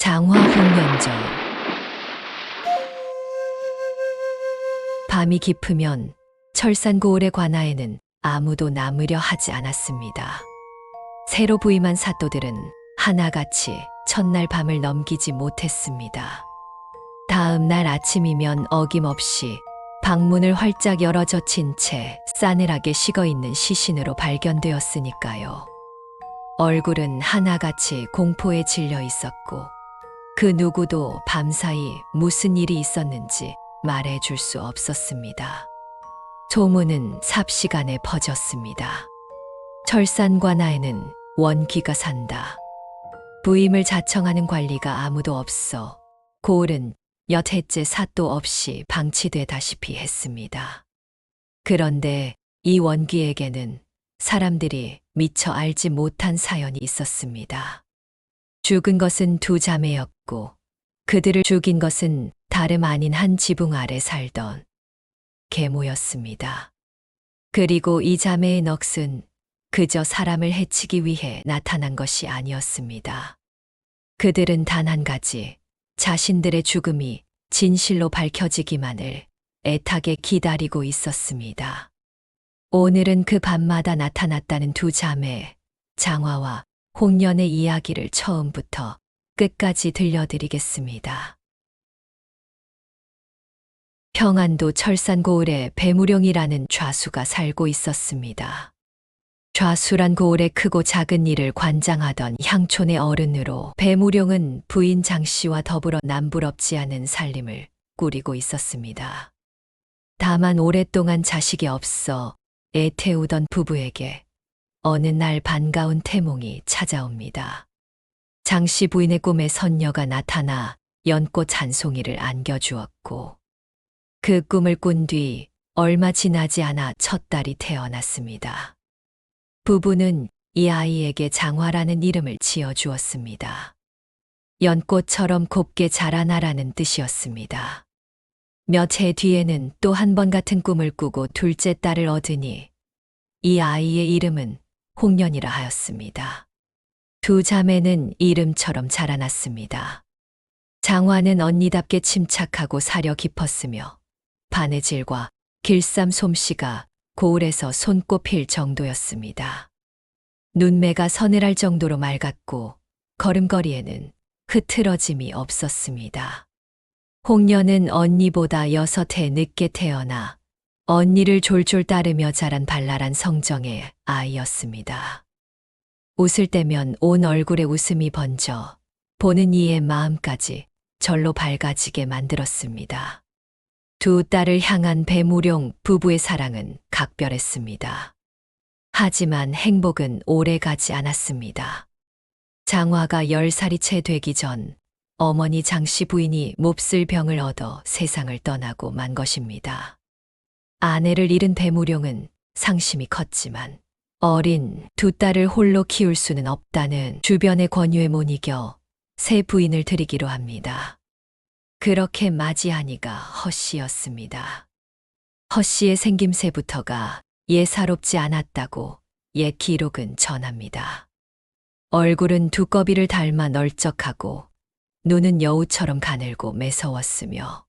장화 홍련전. 밤이 깊으면 철산고을의 관아에는 아무도 남으려 하지 않았습니다. 새로 부임한 사또들은 하나같이 첫날 밤을 넘기지 못했습니다. 다음 날 아침이면 어김없이 방문을 활짝 열어 젖힌 채 싸늘하게 식어있는 시신으로 발견되었으니까요. 얼굴은 하나같이 공포에 질려 있었고 그 누구도 밤사이 무슨 일이 있었는지 말해줄 수 없었습니다. 소문은 삽시간에 퍼졌습니다. 철산관아에는 원귀가 산다. 부임을 자청하는 관리가 아무도 없어 고을은 몇 해째 사또 없이 방치되다시피 했습니다. 그런데 이 원귀에게는 사람들이 미처 알지 못한 사연이 있었습니다. 죽은 것은 두 자매였고 그들을 죽인 것은 다름 아닌 한 지붕 아래 살던 계모였습니다. 그리고 이 자매의 넋은 그저 사람을 해치기 위해 나타난 것이 아니었습니다. 그들은 단 한 가지, 자신들의 죽음이 진실로 밝혀지기만을 애타게 기다리고 있었습니다. 오늘은 그 밤마다 나타났다는 두 자매, 장화와 홍련의 이야기를 처음부터 끝까지 들려드리겠습니다. 평안도 철산고을에 배무룡이라는 좌수가 살고 있었습니다. 좌수란 고을의 크고 작은 일을 관장하던 향촌의 어른으로 배무룡은 부인 장씨와 더불어 남부럽지 않은 살림을 꾸리고 있었습니다. 다만 오랫동안 자식이 없어 애태우던 부부에게 어느 날 반가운 태몽이 찾아옵니다. 장씨 부인의 꿈에 선녀가 나타나 연꽃 한 송이를 안겨주었고 그 꿈을 꾼 뒤 얼마 지나지 않아 첫 딸이 태어났습니다. 부부는 이 아이에게 장화라는 이름을 지어주었습니다. 연꽃처럼 곱게 자라나라는 뜻이었습니다. 몇 해 뒤에는 또 한 번 같은 꿈을 꾸고 둘째 딸을 얻으니 이 아이의 이름은 홍련이라 하였습니다. 두 자매는 이름처럼 자라났습니다. 장화는 언니답게 침착하고 사려 깊었으며 바느질과 길쌈 솜씨가 고을에서 손꼽힐 정도였습니다. 눈매가 서늘할 정도로 맑았고 걸음걸이에는 흐트러짐이 없었습니다. 홍련은 언니보다 6해 늦게 태어나 언니를 졸졸 따르며 자란 발랄한 성정의 아이였습니다. 웃을 때면 온 얼굴에 웃음이 번져 보는 이의 마음까지 절로 밝아지게 만들었습니다. 두 딸을 향한 배무룡 부부의 사랑은 각별했습니다. 하지만 행복은 오래가지 않았습니다. 장화가 10살이 채 되기 전 어머니 장씨 부인이 몹쓸 병을 얻어 세상을 떠나고 만 것입니다. 아내를 잃은 배무룡은 상심이 컸지만 어린 두 딸을 홀로 키울 수는 없다는 주변의 권유에 못 이겨 새 부인을 들이기로 합니다. 그렇게 맞이하니가 허씨였습니다. 허씨의 생김새부터가 예사롭지 않았다고 옛 기록은 전합니다. 얼굴은 두꺼비를 닮아 널쩍하고 눈은 여우처럼 가늘고 매서웠으며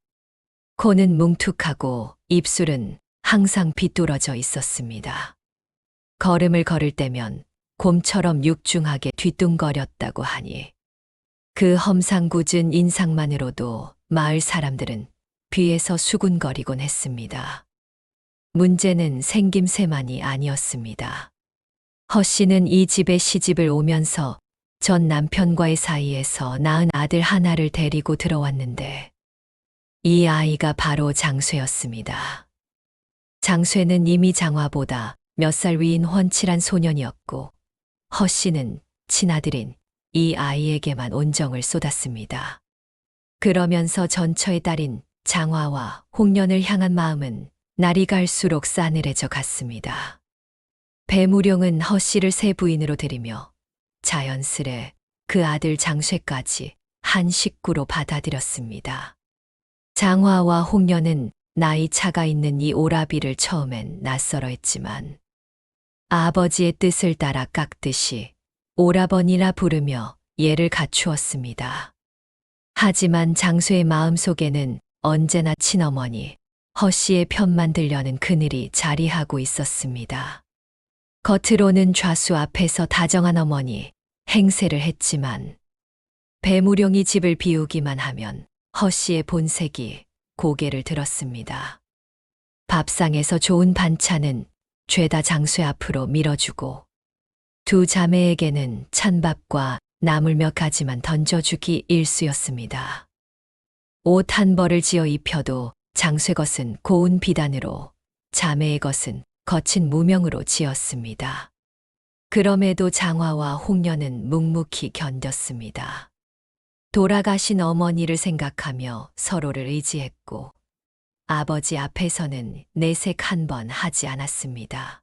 코는 뭉툭하고 입술은 항상 비뚤어져 있었습니다. 걸음을 걸을 때면 곰처럼 육중하게 뒤뚱거렸다고 하니 그 험상궂은 인상만으로도 마을 사람들은 귀에서 수군거리곤 했습니다. 문제는 생김새만이 아니었습니다. 허씨는 이 집에 시집을 오면서 전 남편과의 사이에서 낳은 아들 하나를 데리고 들어왔는데 이 아이가 바로 장쇠였습니다. 장쇠는 이미 장화보다 몇 살 위인 훤칠한 소년이었고 허씨는 친아들인 이 아이에게만 온정을 쏟았습니다. 그러면서 전처의 딸인 장화와 홍련을 향한 마음은 날이 갈수록 싸늘해져 갔습니다. 배무룡은 허씨를 새 부인으로 들이며 자연스레 그 아들 장쇠까지 한 식구로 받아들였습니다. 장화와 홍련은 나이 차가 있는 이 오라비를 처음엔 낯설어했지만 아버지의 뜻을 따라 깎듯이 오라버니라 부르며 예를 갖추었습니다. 하지만 장수의 마음속에는 언제나 친어머니 허 씨의 편만 들려는 그늘이 자리하고 있었습니다. 겉으로는 좌수 앞에서 다정한 어머니 행세를 했지만 배무룡이 집을 비우기만 하면 허 씨의 본색이 고개를 들었습니다. 밥상에서 좋은 반찬은 죄다 장수 앞으로 밀어주고 두 자매에게는 찬밥과 나물 몇 가지만 던져주기 일쑤였습니다. 옷 한 벌을 지어 입혀도 장수의 것은 고운 비단으로, 자매의 것은 거친 무명으로 지었습니다. 그럼에도 장화와 홍련은 묵묵히 견뎠습니다. 돌아가신 어머니를 생각하며 서로를 의지했고 아버지 앞에서는 내색 한 번 하지 않았습니다.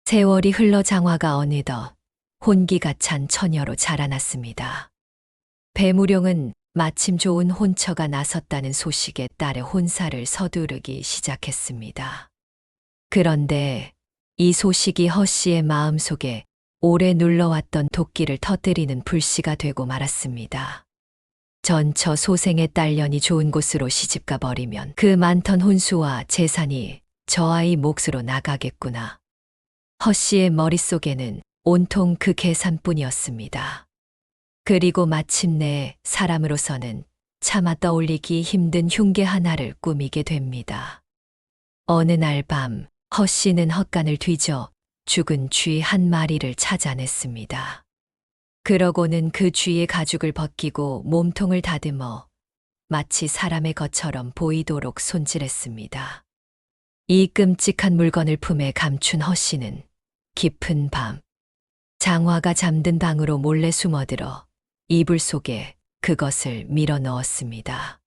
세월이 흘러 장화가 어느덧 혼기가 찬 처녀로 자라났습니다. 배무룡은 마침 좋은 혼처가 나섰다는 소식에 딸의 혼사를 서두르기 시작했습니다. 그런데 이 소식이 허 씨의 마음속에 오래 눌러왔던 도끼를 터뜨리는 불씨가 되고 말았습니다. 전처 소생의 딸년이 좋은 곳으로 시집가 버리면 그 많던 혼수와 재산이 저 아이 몫으로 나가겠구나. 허 씨의 머릿속에는 온통 그 계산뿐이었습니다. 그리고 마침내 사람으로서는 차마 떠올리기 힘든 흉계 하나를 꾸미게 됩니다. 어느 날 밤 허 씨는 헛간을 뒤져 죽은 쥐 한 마리를 찾아냈습니다. 그러고는 그 쥐의 가죽을 벗기고 몸통을 다듬어 마치 사람의 것처럼 보이도록 손질했습니다. 이 끔찍한 물건을 품에 감춘 허 씨는 깊은 밤 장화가 잠든 방으로 몰래 숨어들어 이불 속에 그것을 밀어 넣었습니다.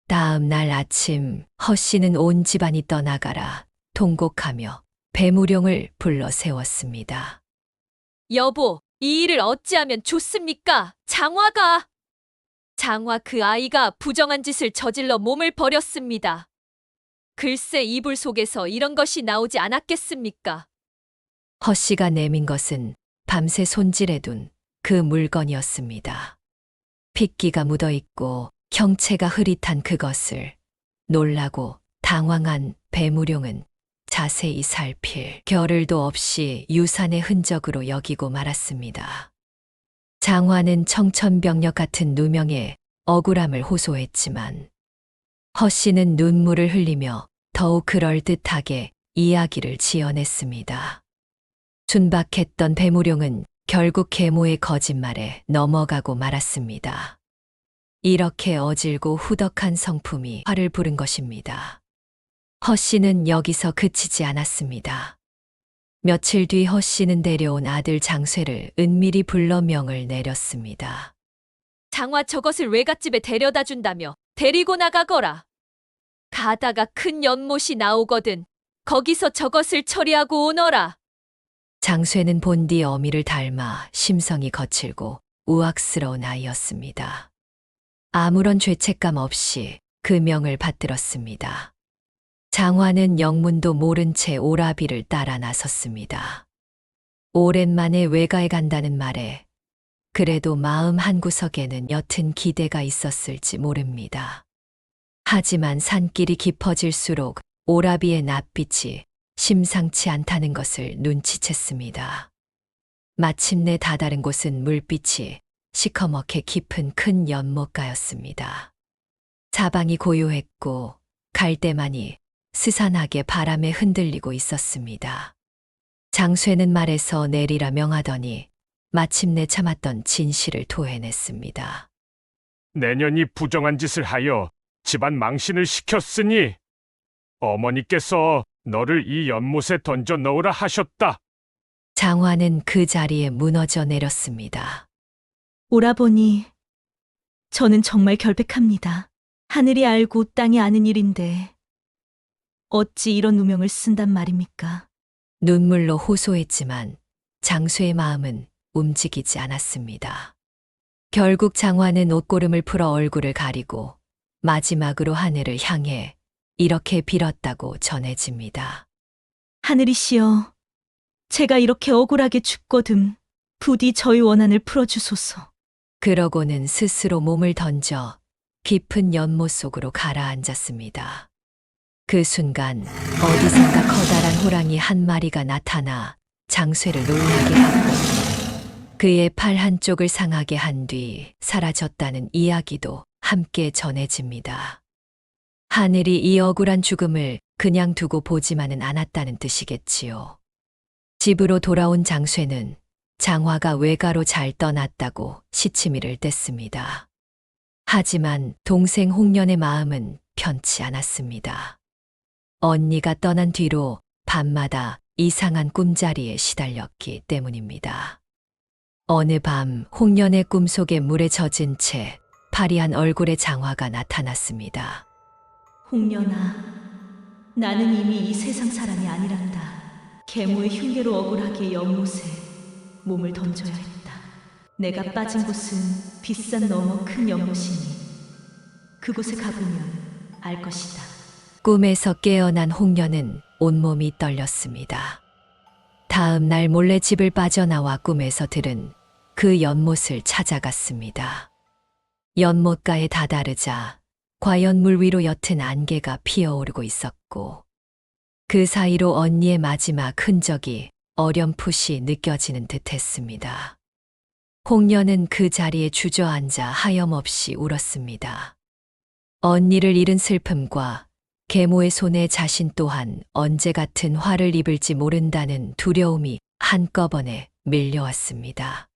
다음 날 아침 허 씨는 온 집안이 떠나가라 통곡하며 배무룡을 불러 세웠습니다. 여보, 이 일을 어찌하면 좋습니까? 장화가! 장화 그 아이가 부정한 짓을 저질러 몸을 버렸습니다. 글쎄 이불 속에서 이런 것이 나오지 않았겠습니까? 허 씨가 내민 것은 밤새 손질해둔 그 물건이었습니다. 핏기가 묻어있고 형체가 흐릿한 그것을 놀라고 당황한 배무룡은 자세히 살필 겨를도 없이 유산의 흔적으로 여기고 말았습니다. 장화는 청천벽력 같은 누명에 억울함을 호소했지만 허 씨는 눈물을 흘리며 더욱 그럴듯하게 이야기를 지어냈습니다. 순박했던 배무룡은 결국 계모의 거짓말에 넘어가고 말았습니다. 이렇게 어질고 후덕한 성품이 화를 부른 것입니다. 허 씨는 여기서 그치지 않았습니다. 며칠 뒤 허 씨는 데려온 아들 장쇠를 은밀히 불러 명을 내렸습니다. 장화 저것을 외갓집에 데려다 준다며 데리고 나가거라. 가다가 큰 연못이 나오거든 거기서 저것을 처리하고 오너라. 장쇠는 본디 어미를 닮아 심성이 거칠고 우악스러운 아이였습니다. 아무런 죄책감 없이 그 명을 받들었습니다. 장화는 영문도 모른 채 오라비를 따라 나섰습니다. 오랜만에 외가에 간다는 말에 그래도 마음 한구석에는 옅은 기대가 있었을지 모릅니다. 하지만 산길이 깊어질수록 오라비의 낯빛이 심상치 않다는 것을 눈치챘습니다. 마침내 다다른 곳은 물빛이 시커멓게 깊은 큰 연못가였습니다. 사방이 고요했고 갈대만이 스산하게 바람에 흔들리고 있었습니다. 장쇠는 말에서 내리라 명하더니 마침내 참았던 진실을 토해냈습니다. 내년이 부정한 짓을 하여 집안 망신을 시켰으니 어머니께서 너를 이 연못에 던져 넣으라 하셨다. 장화는 그 자리에 무너져 내렸습니다. 오라버니, 저는 정말 결백합니다. 하늘이 알고 땅이 아는 일인데 어찌 이런 누명을 쓴단 말입니까? 눈물로 호소했지만 장쇠의 마음은 움직이지 않았습니다. 결국 장화는 옷고름을 풀어 얼굴을 가리고 마지막으로 하늘을 향해 이렇게 빌었다고 전해집니다. 하늘이시여, 제가 이렇게 억울하게 죽거든 부디 저희 원한을 풀어주소서. 그러고는 스스로 몸을 던져 깊은 연못 속으로 가라앉았습니다. 그 순간 어디선가 커다란 호랑이 한 마리가 나타나 장쇠를 놀라게 하고 그의 팔 한쪽을 상하게 한 뒤 사라졌다는 이야기도 함께 전해집니다. 하늘이 이 억울한 죽음을 그냥 두고 보지만은 않았다는 뜻이겠지요. 집으로 돌아온 장쇠는 장화가 외가로 잘 떠났다고 시치미를 뗐습니다. 하지만 동생 홍련의 마음은 편치 않았습니다. 언니가 떠난 뒤로 밤마다 이상한 꿈자리에 시달렸기 때문입니다. 어느 밤 홍련의 꿈속에 물에 젖은 채 파리한 얼굴의 장화가 나타났습니다. 홍련아, 나는 이미 이 세상 사람이 아니란다. 계모의 흉계로 억울하게 연못에 몸을 던져야 했다. 내가 빠진 곳은 빗산 너머 큰 연못이니 그곳에 가보면 알 것이다. 꿈에서 깨어난 홍련은 온몸이 떨렸습니다. 다음 날 몰래 집을 빠져나와 꿈에서 들은 그 연못을 찾아갔습니다. 연못가에 다다르자 과연 물 위로 옅은 안개가 피어오르고 있었고 그 사이로 언니의 마지막 흔적이 어렴풋이 느껴지는 듯했습니다. 홍련은 그 자리에 주저앉아 하염없이 울었습니다. 언니를 잃은 슬픔과 계모의 손에 자신 또한 언제 같은 화를 입을지 모른다는 두려움이 한꺼번에 밀려왔습니다.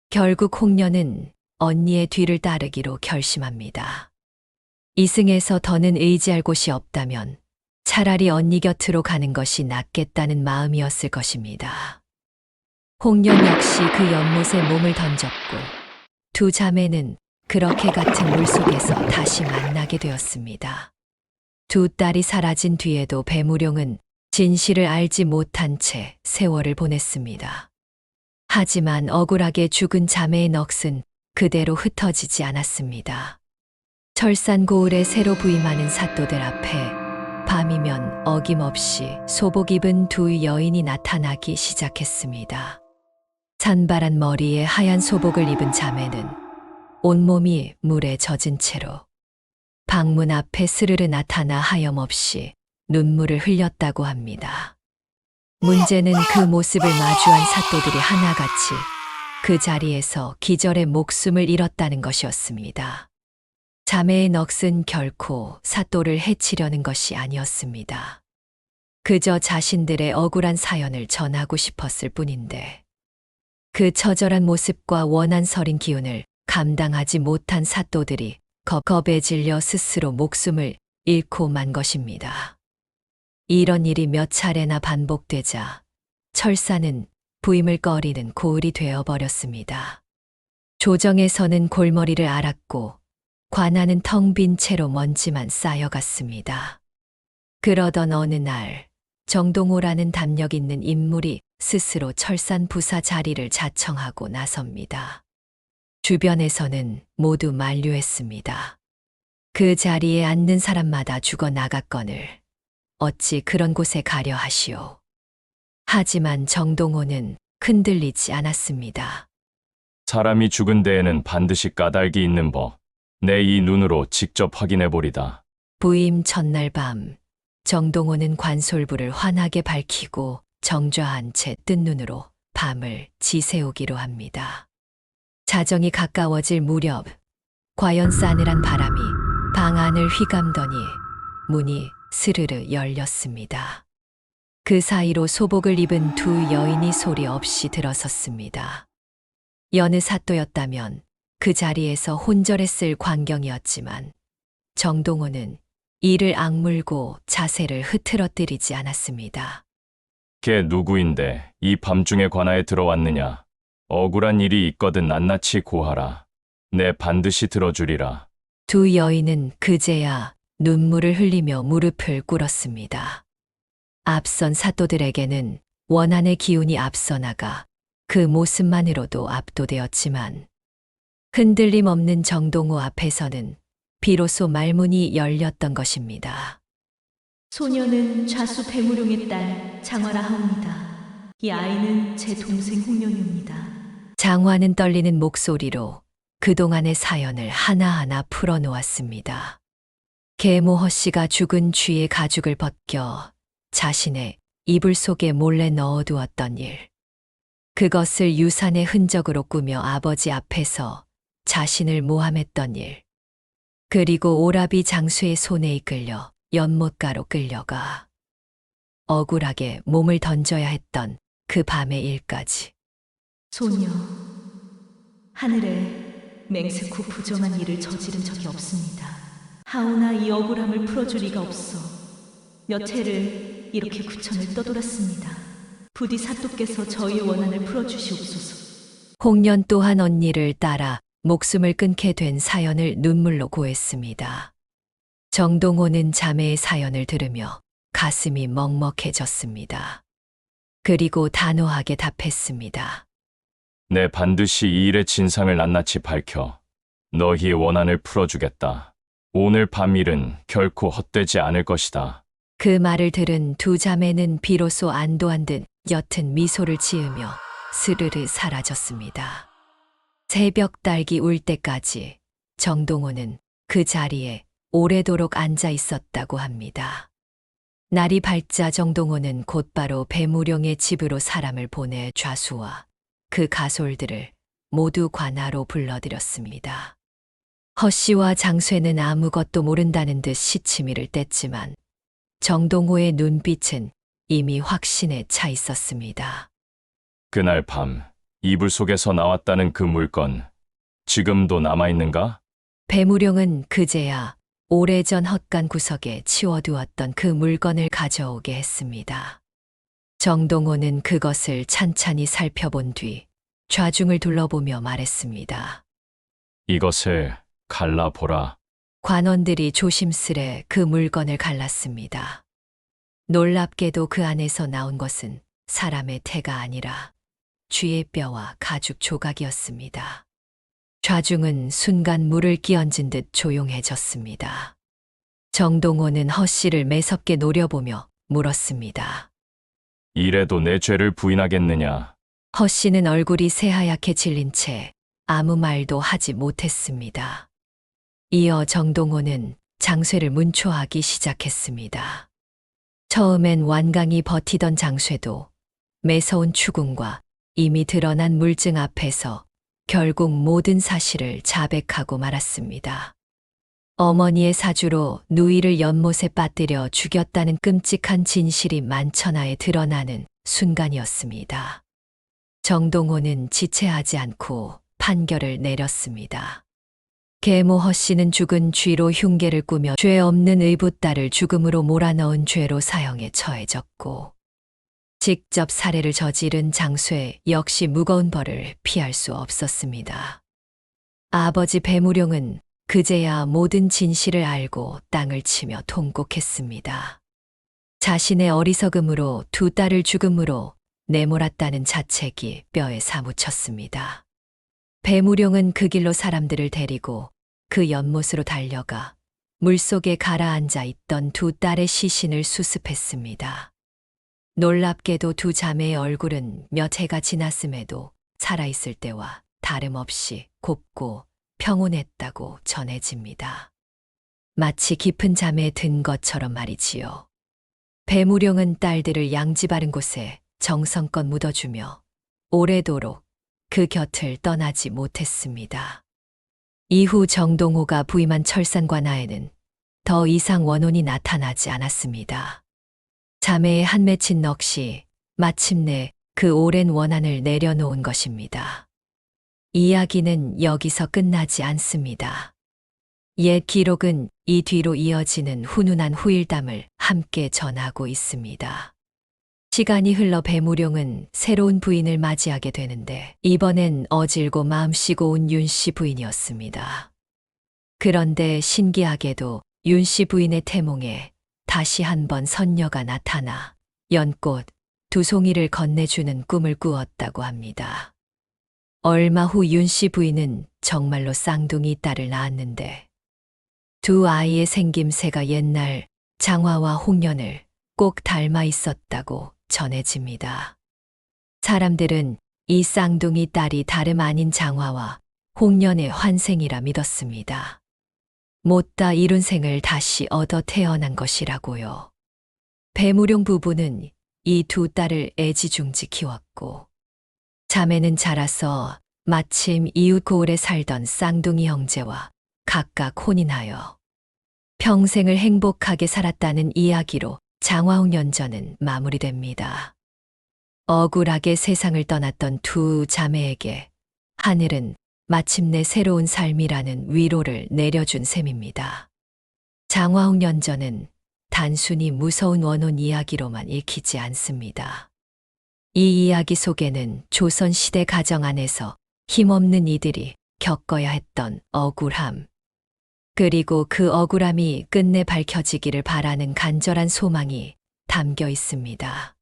결국 홍련은 언니의 뒤를 따르기로 결심합니다. 이승에서 더는 의지할 곳이 없다면 차라리 언니 곁으로 가는 것이 낫겠다는 마음이었을 것입니다. 홍련 역시 그 연못에 몸을 던졌고 두 자매는 그렇게 같은 물속에서 다시 만나게 되었습니다. 두 딸이 사라진 뒤에도 배무룡은 진실을 알지 못한 채 세월을 보냈습니다. 하지만 억울하게 죽은 자매의 넋은 그대로 흩어지지 않았습니다. 철산 고을에 새로 부임하는 사또들 앞에 밤이면 어김없이 소복 입은 두 여인이 나타나기 시작했습니다. 산발한 머리에 하얀 소복을 입은 자매는 온몸이 물에 젖은 채로 방문 앞에 스르르 나타나 하염없이 눈물을 흘렸다고 합니다. 문제는 그 모습을 마주한 사또들이 하나같이 그 자리에서 기절의 목숨을 잃었다는 것이었습니다. 자매의 넋은 결코 사또를 해치려는 것이 아니었습니다. 그저 자신들의 억울한 사연을 전하고 싶었을 뿐인데 그 처절한 모습과 원한 서린 기운을 감당하지 못한 사또들이 겁에 질려 스스로 목숨을 잃고 만 것입니다. 이런 일이 몇 차례나 반복되자 철사는 부임을 꺼리는 고을이 되어버렸습니다. 조정에서는 골머리를 앓았고 관아는 텅 빈 채로 먼지만 쌓여갔습니다. 그러던 어느 날 정동호라는 담력 있는 인물이 스스로 철산 부사 자리를 자청하고 나섭니다. 주변에서는 모두 만류했습니다. 그 자리에 앉는 사람마다 죽어나갔거늘 어찌 그런 곳에 가려 하시오. 하지만 정동호는 흔들리지 않았습니다. 사람이 죽은 데에는 반드시 까닭이 있는 법. 내 이 눈으로 직접 확인해 보리다. 부임 첫날 밤 정동호는 관솔불을 환하게 밝히고 정좌한 채 뜬 눈으로 밤을 지새우기로 합니다. 자정이 가까워질 무렵 과연 싸늘한 바람이 방 안을 휘감더니 문이 스르르 열렸습니다. 그 사이로 소복을 입은 두 여인이 소리 없이 들어섰습니다. 여느 사또였다면 그 자리에서 혼절했을 광경이었지만 정동호는 이를 악물고 자세를 흐트러뜨리지 않았습니다. 걔 누구인데 이 밤중에 관아에 들어왔느냐? 억울한 일이 있거든 낱낱이 고하라. 내 반드시 들어주리라. 두 여인은 그제야 눈물을 흘리며 무릎을 꿇었습니다. 앞선 사또들에게는 원한의 기운이 앞서 나가 그 모습만으로도 압도되었지만 흔들림 없는 정동호 앞에서는 비로소 말문이 열렸던 것입니다. 소녀는 좌수 배무룡의 딸 장화라 하옵니다. 이 아이는 제 동생 홍련이옵니다. 장화는 떨리는 목소리로 그동안의 사연을 하나하나 풀어놓았습니다. 계모 허씨가 죽은 쥐의 가죽을 벗겨 자신의 이불 속에 몰래 넣어두었던 일. 그것을 유산의 흔적으로 꾸며 아버지 앞에서 자신을 모함했던 일. 그리고 오라비 장수의 손에 이끌려 연못가로 끌려가 억울하게 몸을 던져야 했던 그 밤의 일까지. 소녀, 하늘에 맹세코 부정한 일을 저지른 적이 없습니다. 하오나 이 억울함을 풀어줄 리가 없어 몇 해를 이렇게 구천을 떠돌았습니다. 부디 사또께서 저희 원한을 풀어주시옵소서. 홍련 또한 언니를 따라 목숨을 끊게 된 사연을 눈물로 고했습니다. 정동호는 자매의 사연을 들으며 가슴이 먹먹해졌습니다. 그리고 단호하게 답했습니다. 내 반드시 이 일의 진상을 낱낱이 밝혀 너희의 원한을 풀어주겠다. 오늘 밤 일은 결코 헛되지 않을 것이다. 그 말을 들은 두 자매는 비로소 안도한 듯 옅은 미소를 지으며 스르르 사라졌습니다. 새벽 딸기 울 때까지 정동호는 그 자리에 오래도록 앉아 있었다고 합니다. 날이 밝자 정동호는 곧바로 배무룡의 집으로 사람을 보내 좌수와 그 가솔들을 모두 관하로 불러들였습니다. 허씨와 장쇠는 아무것도 모른다는 듯 시치미를 뗐지만 정동호의 눈빛은 이미 확신에 차 있었습니다. 그날 밤 이불 속에서 나왔다는 그 물건 지금도 남아있는가? 배무룡은 그제야 오래전 헛간 구석에 치워두었던 그 물건을 가져오게 했습니다. 정동호는 그것을 찬찬히 살펴본 뒤 좌중을 둘러보며 말했습니다. 이것을 갈라보라. 관원들이 조심스레 그 물건을 갈랐습니다. 놀랍게도 그 안에서 나온 것은 사람의 태가 아니라 쥐의 뼈와 가죽 조각이었습니다. 좌중은 순간 물을 끼얹은 듯 조용해졌습니다. 정동호는 허씨를 매섭게 노려보며 물었습니다. 이래도 내 죄를 부인하겠느냐? 허씨는 얼굴이 새하얗게 질린 채 아무 말도 하지 못했습니다. 이어 정동호는 장쇠를 문초하기 시작했습니다. 처음엔 완강히 버티던 장쇠도 매서운 추궁과 이미 드러난 물증 앞에서 결국 모든 사실을 자백하고 말았습니다. 어머니의 사주로 누이를 연못에 빠뜨려 죽였다는 끔찍한 진실이 만천하에 드러나는 순간이었습니다. 정동호는 지체하지 않고 판결을 내렸습니다. 계모 허씨는 죽은 쥐로 흉계를 꾸며 죄 없는 의붓딸을 죽음으로 몰아넣은 죄로 사형에 처해졌고 직접 살해를 저지른 장쇠 역시 무거운 벌을 피할 수 없었습니다. 아버지 배무룡은 그제야 모든 진실을 알고 땅을 치며 통곡했습니다. 자신의 어리석음으로 두 딸을 죽음으로 내몰았다는 자책이 뼈에 사무쳤습니다. 배무룡은 그 길로 사람들을 데리고 그 연못으로 달려가 물속에 가라앉아 있던 두 딸의 시신을 수습했습니다. 놀랍게도 두 자매의 얼굴은 몇 해가 지났음에도 살아있을 때와 다름없이 곱고 평온했다고 전해집니다. 마치 깊은 잠에 든 것처럼 말이지요. 배무룡은 딸들을 양지 바른 곳에 정성껏 묻어주며 오래도록 그 곁을 떠나지 못했습니다. 이후 정동호가 부임한 철산관하에는 더 이상 원혼이 나타나지 않았습니다. 자매의 한 맺힌 넋이 마침내 그 오랜 원한을 내려놓은 것입니다. 이야기는 여기서 끝나지 않습니다. 옛 기록은 이 뒤로 이어지는 훈훈한 후일담을 함께 전하고 있습니다. 시간이 흘러 배무룡은 새로운 부인을 맞이하게 되는데 이번엔 어질고 마음씨고 온 윤씨 부인이었습니다. 그런데 신기하게도 윤씨 부인의 태몽에 다시 한번 선녀가 나타나 연꽃 두 송이를 건네주는 꿈을 꾸었다고 합니다. 얼마 후 윤씨 부인은 정말로 쌍둥이 딸을 낳았는데 두 아이의 생김새가 옛날 장화와 홍련을 꼭 닮아 있었다고 전해집니다. 사람들은 이 쌍둥이 딸이 다름 아닌 장화와 홍련의 환생이라 믿었습니다. 못다 이룬 생을 다시 얻어 태어난 것이라고요. 배무룡 부부는 이 두 딸을 애지중지 키웠고 자매는 자라서 마침 이웃 고을에 살던 쌍둥이 형제와 각각 혼인하여 평생을 행복하게 살았다는 이야기로 장화홍련전은 마무리됩니다. 억울하게 세상을 떠났던 두 자매에게 하늘은 마침내 새로운 삶이라는 위로를 내려준 셈입니다. 장화홍련전은 단순히 무서운 원혼 이야기로만 읽히지 않습니다. 이 이야기 속에는 조선시대 가정 안에서 힘없는 이들이 겪어야 했던 억울함, 그리고 그 억울함이 끝내 밝혀지기를 바라는 간절한 소망이 담겨 있습니다.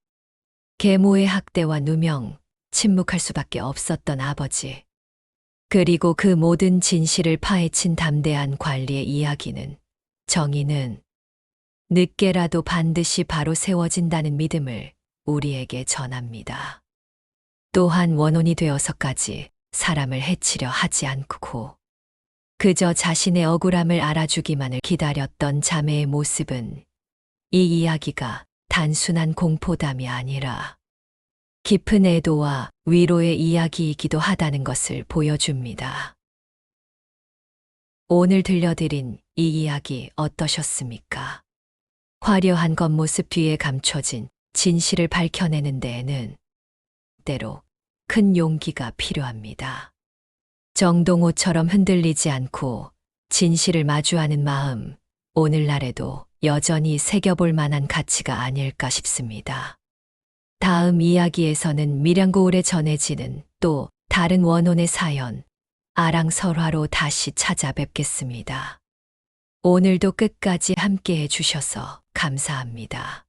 계모의 학대와 누명, 침묵할 수밖에 없었던 아버지, 그리고 그 모든 진실을 파헤친 담대한 관리의 이야기는 정의는 늦게라도 반드시 바로 세워진다는 믿음을 우리에게 전합니다. 또한 원혼이 되어서까지 사람을 해치려 하지 않고 그저 자신의 억울함을 알아주기만을 기다렸던 자매의 모습은 이 이야기가 단순한 공포담이 아니라 깊은 애도와 위로의 이야기이기도 하다는 것을 보여줍니다. 오늘 들려드린 이 이야기 어떠셨습니까? 화려한 겉모습 뒤에 감춰진 진실을 밝혀내는 데에는 때로 큰 용기가 필요합니다. 정동호처럼 흔들리지 않고 진실을 마주하는 마음, 오늘날에도 여전히 새겨볼 만한 가치가 아닐까 싶습니다. 다음 이야기에서는 밀양고을에 전해지는 또 다른 원혼의 사연, 아랑설화로 다시 찾아뵙겠습니다. 오늘도 끝까지 함께 해주셔서 감사합니다.